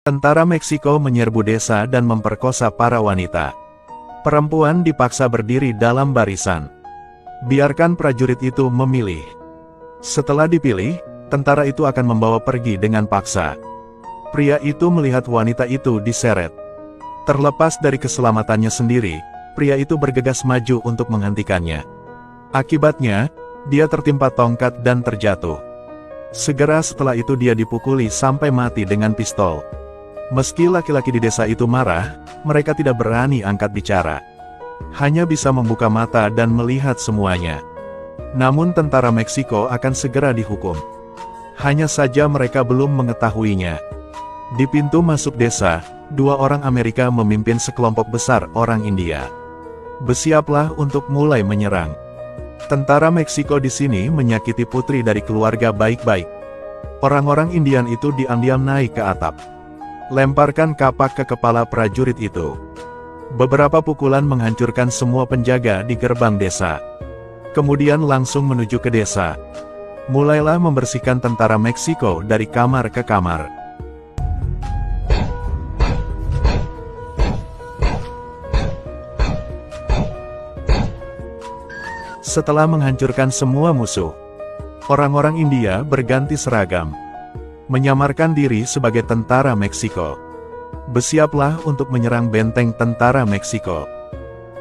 Tentara Meksiko menyerbu desa dan memperkosa para wanita. Perempuan dipaksa berdiri dalam barisan. Biarkan prajurit itu memilih. Setelah dipilih, tentara itu akan membawa pergi dengan paksa. Pria itu melihat wanita itu diseret. Terlepas dari keselamatannya sendiri, pria itu bergegas maju untuk menghentikannya. Akibatnya, dia tertimpa tongkat dan terjatuh. Segera setelah itu dia dipukuli sampai mati dengan pistol. Meski laki-laki di desa itu marah, mereka tidak berani angkat bicara. Hanya bisa membuka mata dan melihat semuanya. Namun tentara Meksiko akan segera dihukum. Hanya saja mereka belum mengetahuinya. Di pintu masuk desa, 2 orang Amerika memimpin sekelompok besar orang India. Bersiaplah untuk mulai menyerang. Tentara Meksiko di sini menyakiti putri dari keluarga baik-baik. Orang-orang Indian itu diam-diam naik ke atap. Lemparkan kapak ke kepala prajurit itu. Beberapa pukulan menghancurkan semua penjaga di gerbang desa. Kemudian langsung menuju ke desa. Mulailah membersihkan tentara Meksiko dari kamar ke kamar. Setelah menghancurkan semua musuh, orang-orang India berganti seragam. Menyamarkan diri sebagai tentara Meksiko. Bersiaplah untuk menyerang benteng tentara Meksiko.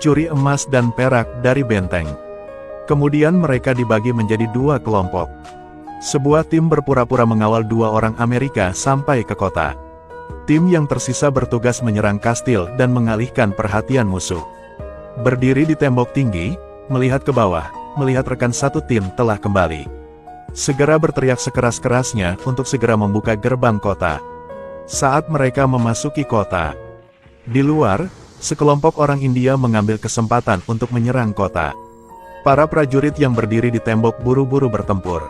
Curi emas dan perak dari benteng. Kemudian mereka dibagi menjadi 2 kelompok. Sebuah tim berpura-pura mengawal 2 orang Amerika sampai ke kota. Tim yang tersisa bertugas menyerang kastil dan mengalihkan perhatian musuh. Berdiri di tembok tinggi, melihat ke bawah, melihat rekan satu tim telah kembali. Segera berteriak sekeras-kerasnya untuk segera membuka gerbang kota. Saat mereka memasuki kota, di luar, sekelompok orang India mengambil kesempatan untuk menyerang kota. Para prajurit yang berdiri di tembok buru-buru bertempur.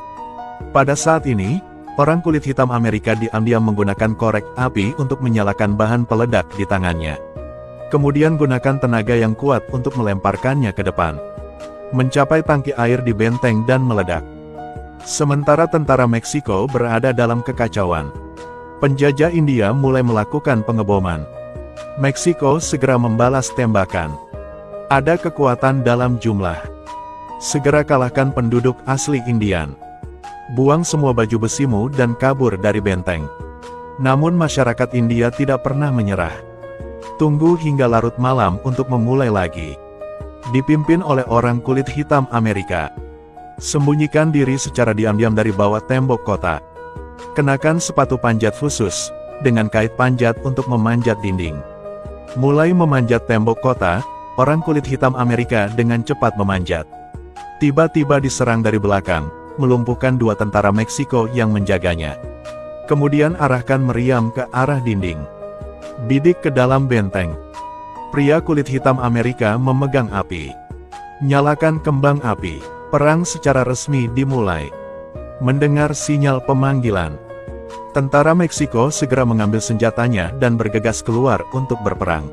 Pada saat ini, orang kulit hitam Amerika diam-diam menggunakan korek api untuk menyalakan bahan peledak di tangannya. Kemudian gunakan tenaga yang kuat untuk melemparkannya ke depan. Mencapai tangki air di benteng dan meledak. Sementara tentara Meksiko berada dalam kekacauan. Penjajah India mulai melakukan pengeboman. Meksiko segera membalas tembakan. Ada kekuatan dalam jumlah. Segera kalahkan penduduk asli Indian. Buang semua baju besimu dan kabur dari benteng. Namun masyarakat India tidak pernah menyerah. Tunggu hingga larut malam untuk memulai lagi. Dipimpin oleh orang kulit hitam Amerika. Sembunyikan diri secara diam-diam dari bawah tembok kota. Kenakan sepatu panjat khusus, dengan kait panjat untuk memanjat dinding. Mulai memanjat tembok kota, orang kulit hitam Amerika dengan cepat memanjat. Tiba-tiba diserang dari belakang, melumpuhkan 2 tentara Meksiko yang menjaganya. Kemudian arahkan meriam ke arah dinding. Bidik ke dalam benteng. Pria kulit hitam Amerika memegang api. Nyalakan kembang api. Perang secara resmi dimulai. Mendengar sinyal pemanggilan, tentara Meksiko segera mengambil senjatanya dan bergegas keluar untuk berperang.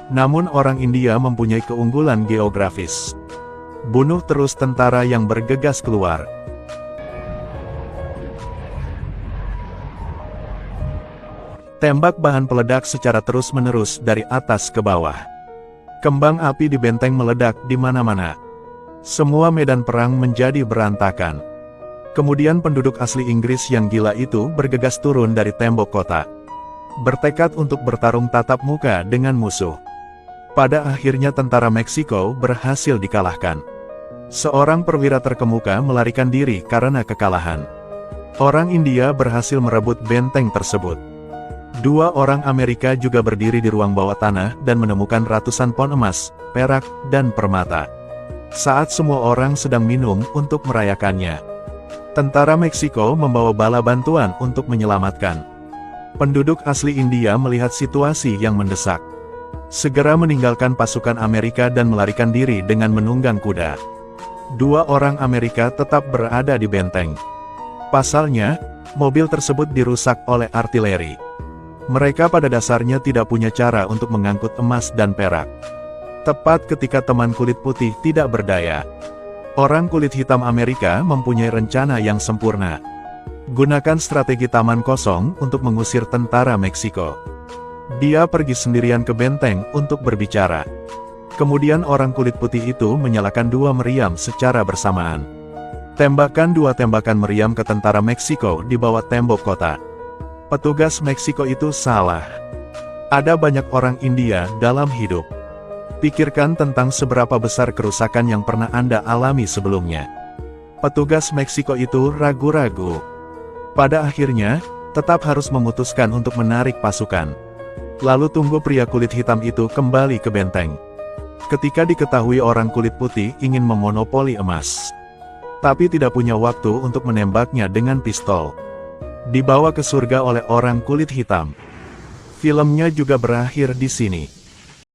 Namun orang India mempunyai keunggulan geografis. Bunuh terus tentara yang bergegas keluar. Tembak bahan peledak secara terus-menerus dari atas ke bawah. Kembang api di benteng meledak di mana-mana. Semua medan perang menjadi berantakan. Kemudian penduduk asli Inggris yang gila itu bergegas turun dari tembok kota. Bertekad untuk bertarung tatap muka dengan musuh. Pada akhirnya tentara Meksiko berhasil dikalahkan. Seorang perwira terkemuka melarikan diri karena kekalahan. Orang India berhasil merebut benteng tersebut. 2 orang Amerika juga berdiri di ruang bawah tanah dan menemukan ratusan pon emas, perak, dan permata. Saat semua orang sedang minum untuk merayakannya, tentara Meksiko membawa bala bantuan untuk menyelamatkan. Penduduk asli India melihat situasi yang mendesak. Segera meninggalkan pasukan Amerika dan melarikan diri dengan menunggang kuda. 2 orang Amerika tetap berada di benteng. Pasalnya, mobil tersebut dirusak oleh artileri. Mereka pada dasarnya tidak punya cara untuk mengangkut emas dan perak. Tepat ketika teman kulit putih tidak berdaya. Orang kulit hitam Amerika mempunyai rencana yang sempurna. Gunakan strategi taman kosong untuk mengusir tentara Meksiko. Dia pergi sendirian ke benteng untuk berbicara. Kemudian orang kulit putih itu menyalakan 2 meriam secara bersamaan. Tembakan 2 tembakan meriam ke tentara Meksiko di bawah tembok kota. Petugas Meksiko itu salah. Ada banyak orang India dalam hidup. Pikirkan tentang seberapa besar kerusakan yang pernah Anda alami sebelumnya. Petugas Meksiko itu ragu-ragu. Pada akhirnya, tetap harus memutuskan untuk menarik pasukan. Lalu tunggu pria kulit hitam itu kembali ke benteng. Ketika diketahui orang kulit putih ingin memonopoli emas, tapi tidak punya waktu untuk menembaknya dengan pistol. Dibawa ke surga oleh orang kulit hitam. Filmnya juga berakhir di sini.